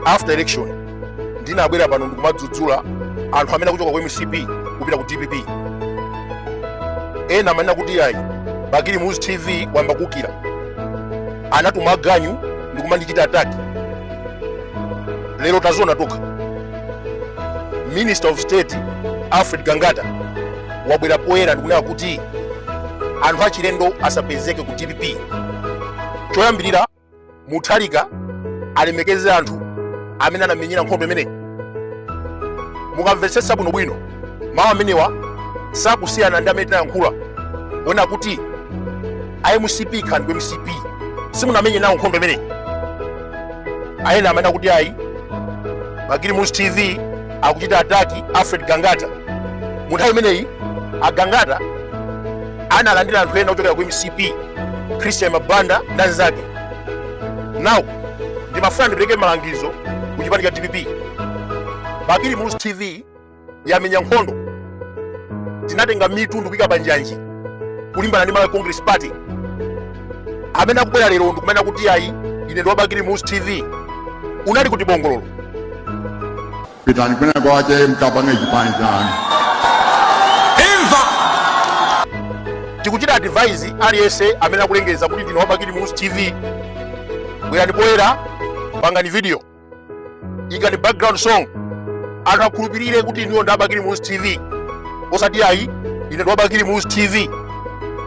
after election ndinabwera pano ndikumadzudzula anthu amene akuchoka ku MCP kupita ku DPP. Ena amanena kuti ayi Bakili News TV wamba kukira anatuma ganyu ndikumandichita ataki. Lero tazona toka Minister of State Alfred Gangata wabwera poyera ndikunena kuti anthu achilendo asapezeke ku DPP. Choyambirira Mutharika alemekeze anthu amene anamenyera nkhondo imene. Mukamvetsetsa bwino mawu amenewa sakusiyana ndi amene tinayankhula ona kuti MCP khani ku MCP simunamenye nawo nkhondo imene. Ayena amene kuti ayi Bakili News TV akuchita ataki Alfred Gangata. Munthawi imeneyi Gangata analandira anthu ena ochokera ku MCP, Christian Mabanda ndi anzake. Now ndimafuna ndipereke malangizo ku chipani cha DPP. Bakili News TV yamenya nkhondo, tinatenga mitundu kuyika banjanji kulimbana ndi Congress Party. Amene akubwera lero ndikumena kuti ayi ine ndi Bakili News TV unali kuti bongololo. Pitani kwena kwache mkapange chipani chanu. Tikuchita advise aliyense amene akulengeza kuti ndine wa Bakili News TV bwerani poyera pangani video ikani background song anthu akhulupirire kuti ndiwo ndi Bakili News TV osati ayi ine ndi wa Bakili News TV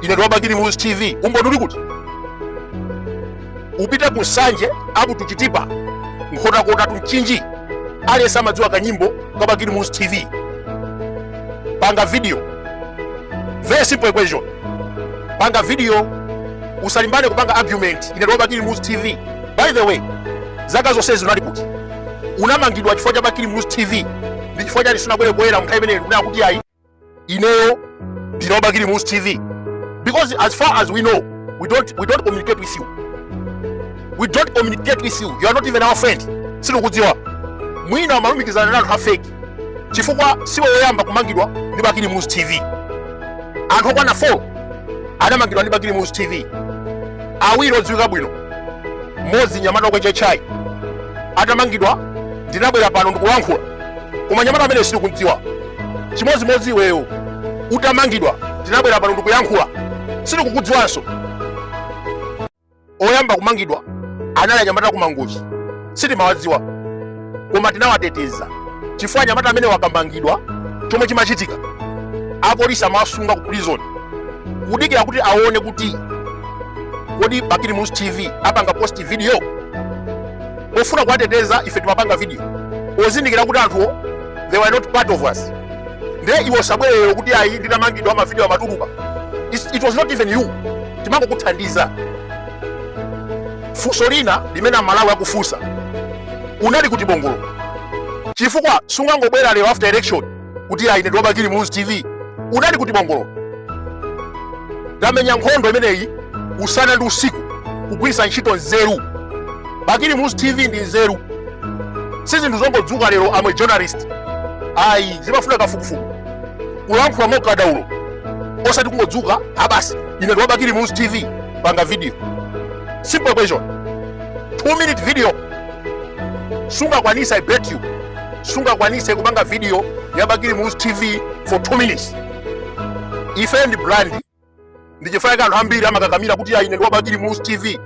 ine ndi wa Bakili News TV. Umboni uli kuti upita kusanje apo tuchitipa nkhotakota tumchinji aliyense amadziwa kanyimbo ka Bakili News TV. Panga video, very simple equation. Panga video, usalimbane kupanga argument ine ndi Bakili News TV. By the way, zaka zonse zinali kuti unamangidwa chifukwa cha Bakili News TV ndi chifukwa chani sunabwere poyera munthawi imeneyo kunena kuti ayi ineyo ndine wa Bakili News TV. Because as far as we know, we don't communicate with you. We don't communicate with you. You are not even our friend. Sikukudziwa. Mwina wamalumikizana na anthu fake chifukwa siwe woyamba kumangidwa ndi Bakili News TV. Anthu okwana 4 anamangidwa ndi Bakili News TV. Awiri odziwika bwino, mmodzi Nyamata okwenja chai atamangidwa ndinabwera pano ndikulankhula koma Nyamata amene sindikudziwa. Chimodzimodzi iweyo utamangidwa ndinabwera pano ndikuyankhula sindikukudziwanso. Oyamba kumangidwa anali Nyamata kumangochi sitimawadziwa koma tinawateteza chifukwa Nyamata amene wakamangidwa chomwe chimachitika apolisi amasunga ku prison kudikira kuti aone kuti kodi Bakili News TV apanga post video. Ofuna kuwateteza ife timapanga video ozindikira kuti anthuwo they were not part of us. Ndiye iwo sabwere kuti ayi nditamangidwa ama video amatuluka. It was not even you. Timango kuthandiza. Funso lina limene Malawi akufunsa unali kuti bongolo chifukwa sungangobwera lero after election kuti ayi ndi Bakili News TV unali kuti bongolo. Tamenya nkhondo imeneyi usana ndi usiku kugwirisa ntchito nzeru. Bakili News TV ndi nzeru. Sizinthu zongodzuka lero amwe journalist ayi zimafuna kafukufuku kulankhula mokadaulo osati kungodzuka abasi ine ndi Bakili News TV panga video. Simple question, 2-minute video. Sungakwanisa, I bet you sungakwanisa kupanga video ya Bakili News TV for 2 minutes. Ife ndi brand ndichifuna anthu ambiri amakakamira kuti ayi ndi Bakili News TV.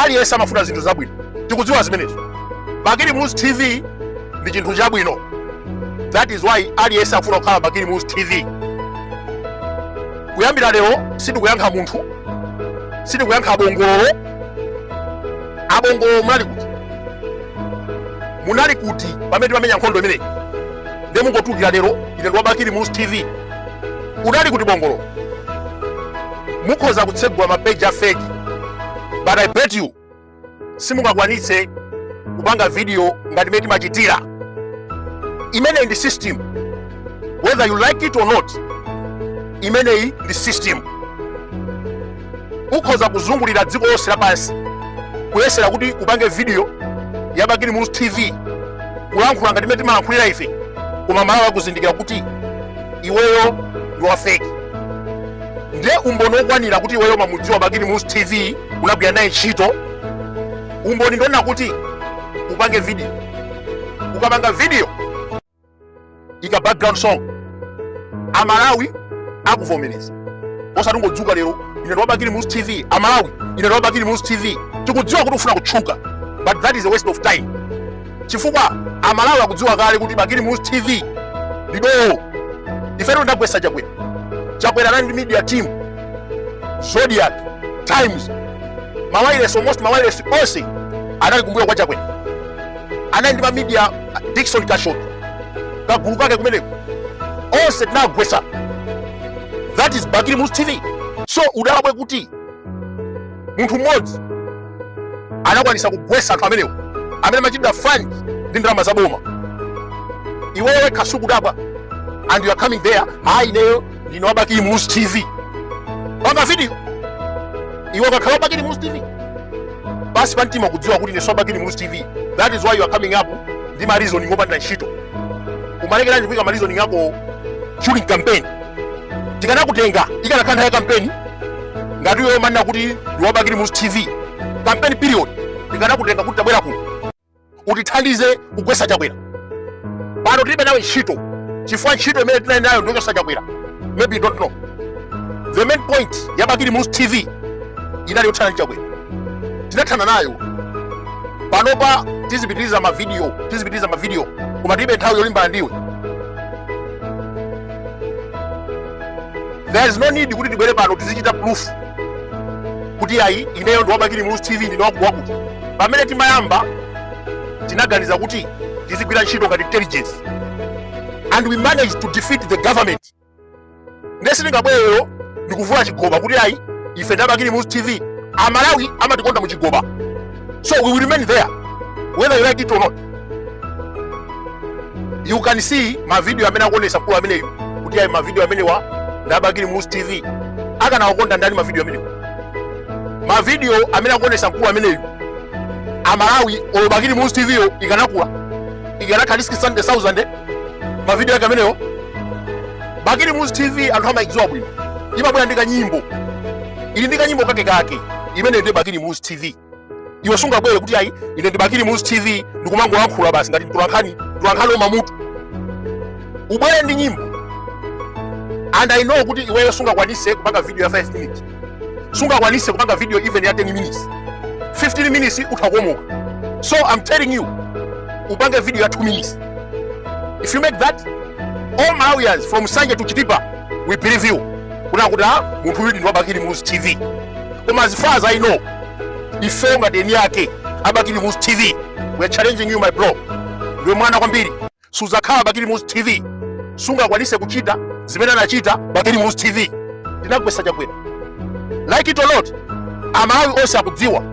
Aliyense amafuna zinthu zabwino tikudziwa zimenezo. Bakili News TV ndi chinthu chabwino. That is why aliyense afuna kukhala Bakili News TV. Kuyambira lero sindikuyankha munthu, sindikuyankha bongolo. Abongolo munali kuti pamene timamenya nkhondo imeneyi ndi mungotukira lero ine ndi Bakili News TV. Unali kuti bongolo mukhoza kutsegula mapeji fake, but I bet you simungakwanitse kupanga video ngati imene timachitira. Imeneyi ndi system, whether you like it or not. Imeneyi ndi system. Ukhoza kuzungulira dziko lonse lapansi kuyesera kuti upange video ya Bakili News TV kulankhula ngati imene timalankhulira ife koma Malawi akuzindikira kuti iweyo ndi wa fake. Ndiye umboni okwanira kuti iweyo mamudziwa Bakili News TV unagwira naye ntchito umboni ndona kuti upange video, ukapanga video ika background song Amalawi akuvomereza. Osati ngodzuka lero ine ndwabakiri Musi TV, Amalawi ine ndwabakiri Musi TV, tikudziwa kuti ufuna kutchuka, but that is a waste of time. Chifukwa Amalawi akudziwa kale kuti Bakiri Musi TV lido ifero ndagwesa Chakwera. Chakwera ndi media team Zodiac Times mawailes, almost mawailes onse anali kumbuyo kwa Chakwera. Anali ndi media Dickson Kashot kagulu kake kumeneko onse tinagwesa. That is Bakiri Musi TV. So udalabwe kuti munthu mmodzi anakwanisa kugwesa anthu amenewo amene machitira fund ndi ndalama zaboma. Iwewe kasuku daba and you are coming there, hi ineyo ndine wa Bakiri Musi TV. Panga video iwe kakhala Bakiri Musi TV basi pantima kudziwa kuti ndine Bakiri Musi TV. That is why you are coming up ndi ma reasoning opanda ntchito. Umalekera ndikuika ma reasoning yako shooting campaign. Tikana kutenga ikana kantha ya campaign ngati iwe manna kuti ndi wa Bakiri Musi TV campaign period, tikana kutenga kuti tabwera kuno utithandize kugwesa Chakwera. Pano tilibe nawe ntchito chifukwa ntchito imene tinali nayo ndiyogwesa Chakwera. Maybe you don't know the main point ya Bakiri Musi TV inali yothana ndi Chakwera. Tinathana nayo panopa tizipitiriza ma video koma tilibe nthawi yolimbana ndiwe. There is no need kuti tibwere pano tizichita proof kuti ayi ineyo ndi wa Bakiri Musi TV ndine wakuti. Pamene timayamba tinaganiza kuti tizigwira ntchito ngati intelligence and we managed to defeat the government. Ndesi tingabwero ndikuvula chigoba kuti ayi ife ndi Bakiri Musi TV Amalawi amatikonda mu chigoba. So we will remain there whether you like it or not. You can see ma video amene akuonesa kwa ameneyo kuti ayi ma video amene wa ndi Bakiri Musi TV akana wakonda ndani ma video ameneyo. Ma video amene akuonesa kwa ameneyo Amalawi olo Bakiri Musi TV yo ikanakula ikanakhalisi 100,000 ma video yake ameneyo. Bakiri Musi TV anthu amayidziwa bwino imabwera ndi kanyimbo, ili ndi kanyimbo kake imene ndi Bakiri Musi TV. Iwe sungabwere kuti ayi ine ndi Bakiri Musi TV ndikumangolankhula basi ngati tulankhani mamutu. Ubwere ndi nyimbo and I know kuti iweyo sungakwanise kupanga video ya 5 minutes, sungakwanise kupanga video even ya 10 minutes, 15 minutes utakomoka. So I'm telling you upange video ya 2 minutes. If you make that, all Malawians from Sanje to Chitipa we believe you. Unakuti munthu uyu ndi wa Bakiri Musi TV. Koma as far as I know, ife ngadeni yake Bakiri Musi TV, we are challenging you my bro. Ndiwe mwana kwambiri suzakhala Bakiri Musi TV sungakwanise kuchita zimene anachita Bakiri Musi TV. Ndinagwesa Chakwera. Like it or not, Amalawi onse akudziwa.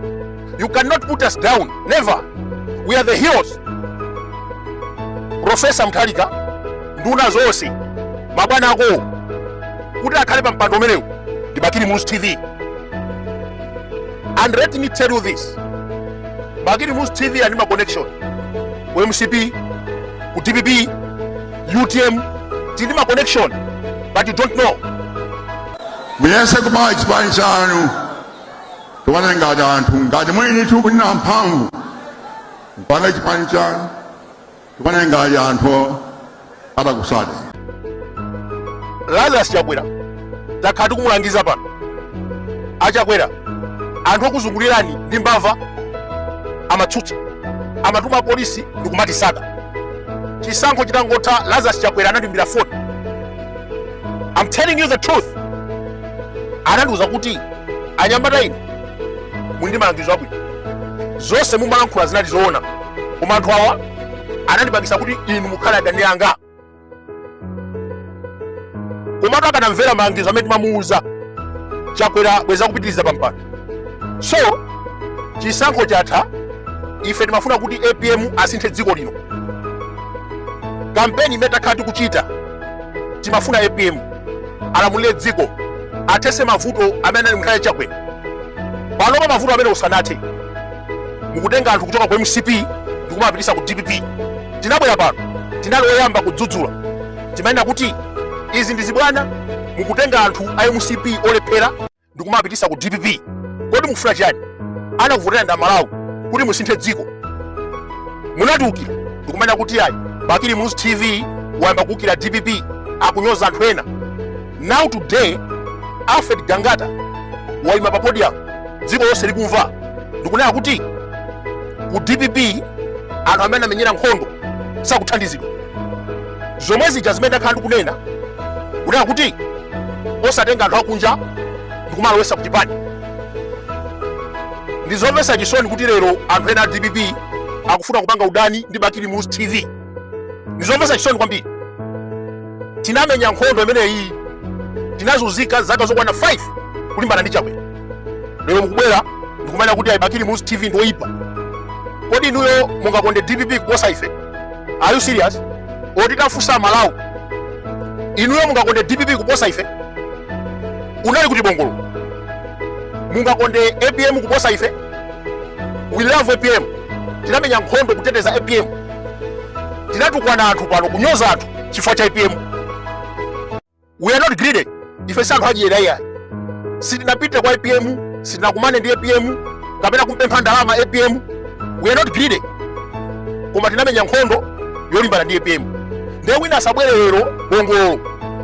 You cannot put us down, never. We are the heroes. Professor Mutharika nduna zonse mabwana ako kuti akhale pa mpando umenewu ndi Bakiri Musi TV. And let me tell you this, Bakiri Musi TV and my connection ku MCP, ku DPP, UTM, tindi ma connection, but you don't know. Muyese kuma expansion tuwane ngati anthu ngati mwini tukuna mphamvu mpanga expansion tuwane ngati anthu atakusade. Lazarus Chakwera takhala tikumulangiza pano achakwera anthu okuzungulirani ndi mbava amatsutsa amatuma polisi ndikumatisaka. Chisankho chitangotha Lazarus Chakwera anandimbira phone. I'm telling you the truth. Anandiuza kuti anyambata ine muli ndi malangizo abwino, zonse mumalankhula zinali zoona, koma anthu awa anandipangisa kuti inu mukhale adani anga. Komatu akanamvera malangizo amene timamuuza Chakwera bweza kupitiriza pampando. So chisankho chatha, ife timafuna kuti APM asinthe dziko lino. Kampeni imene takhala tikuchita timafuna APM alamulire dziko, athese mavuto amene ali mkhale Chakwera. Panopa mavuto amene usanathe mukutenga anthu kuchoka ku MCP ndikumapitisa ku DPP. Tinabwera pano tinaloyamba kudzudzula, timayenda kuti izi ndi zibwana mukutenga anthu a MCP olephera ndikumapitisa ku DPP. Kodi mukufuna chani? Anakuvotera ndi Amalawi kuti musinthe dziko. Munatiukira ndikumanya kuti ayi Bakili News TV wayamba kuukira DPP akunyoza anthu ena. Now today Alfred Gangata wayima pa podium dziko lonse likumva ndikunena kuti ku DPP anthu amene amenyera nkhondo sakuthandizidwa. Zomwe zija zimene ndakhala ndikunena kunena kuti osatenga anthu akunja ndikumalowesa ku chipani. Ndizomvetsa chisoni kuti lero anthu ena a DPP akufuna kupanga udani ndi Bakili News TV. Ndizomvetsa chisoni kwambiri. Tinamenya nkhondo imeneyi tinazunzika zaka zokwana 5 kulimbana ndi Chakwera. Lero mukubwera ndikumanya kuti Bakili News TV ndoyipa. Kodi inuyo mungakonde DPP kuposa ife? Are you serious? Oti tafusa Malawi. Inuyo mungakonde DPP kuposa ife? Unali kuti bongolo. Mungakonde APM kuposa ife? We love APM. Tinamenya nkhondo kuteteza APM. Tinatukwana anthu pano kunyoza anthu chifukwa cha APM. We are not greedy. Ife santhu ajiyera iyayi. Sitinapite kwa APM, sitinakumane ndi APM, kapena kumpempha ndalama APM. We are not greedy. Koma tinamenya nkhondo yolimbana ndi APM. Ndiye wina asabwere lero bongolo.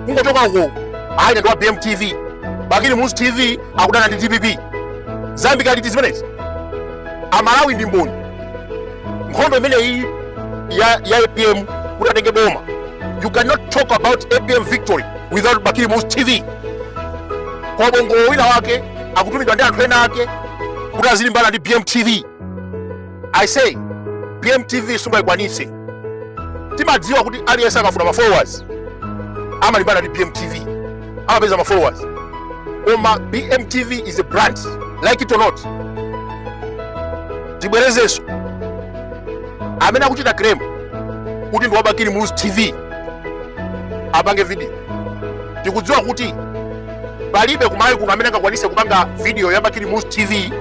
Kungochoka uko. Ayi ndi wa BMTV. Bakili News TV akudana ndi DPP. Zambika ndi zimenezi. Amalawi ndi mboni. Nkhondo imeneyi ya APM kuti atenge boma. You cannot talk about APM victory without Bakili News TV. Kwa bongolo wina wake akutumidwa ndi anthu ena ake kuti azilimbana ndi BMTV. I say BMTV sungayikwanitse. Timadziwa kuti aliyense akafuna ma followers amalimbana ndi BMTV. Amapeza ma followers. Koma BMTV is a brand, like it or not. Tibwerezeso amene akuchita claim kuti ndi wa Bakili News TV apange video. Tikudziwa kuti palibe kumali kuno amene angakwanise kupanga video ya Bakili News TV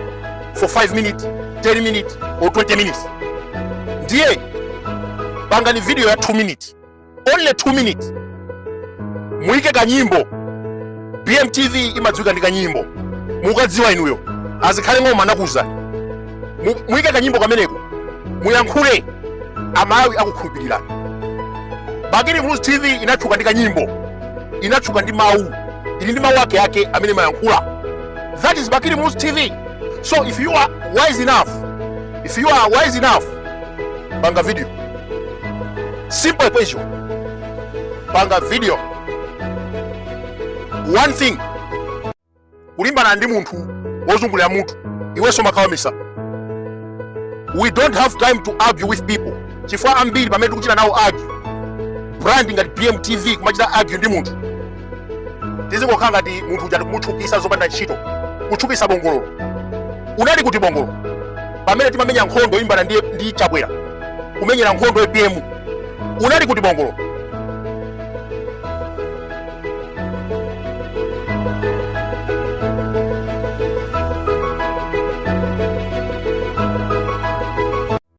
for 5 minutes, 10 minutes or 20 minutes. Ndiye pangani video ya 2 minutes, only 2 minutes. Muike kanyimbo. BMTV imadziwika ndi kanyimbo. Mukadziwa inuyo azikhale ngoma nakuza. Muike kanyimbo kameneko muyankhule Amalawi akukhulupirira. Bakili News TV inatchuka ndi kanyimbo, inatchuka ndi mawu, ili ndi mawu ake amene mayankhula. That is Bakili News TV. So if you are wise enough, panga video. Simple equation. Panga video. One thing. Kulimbana ndi munthu wozungulira munthu iwenso makawamisa. We don't have time to argue with people. Chifukwa ambiri pamene tikuchita nawo argue. Branding ngati BMTV kumachita argue ndi munthu. Tizingokhala ngati munthu uja kumutchukisa zopanda ntchito. Kutchukisa bongolo. Unali kuti bongolo. Pamene timamenya nkhondo imbana ndi Chakwera. Kumenyera nkhondo APM. Unali kuti bongolo.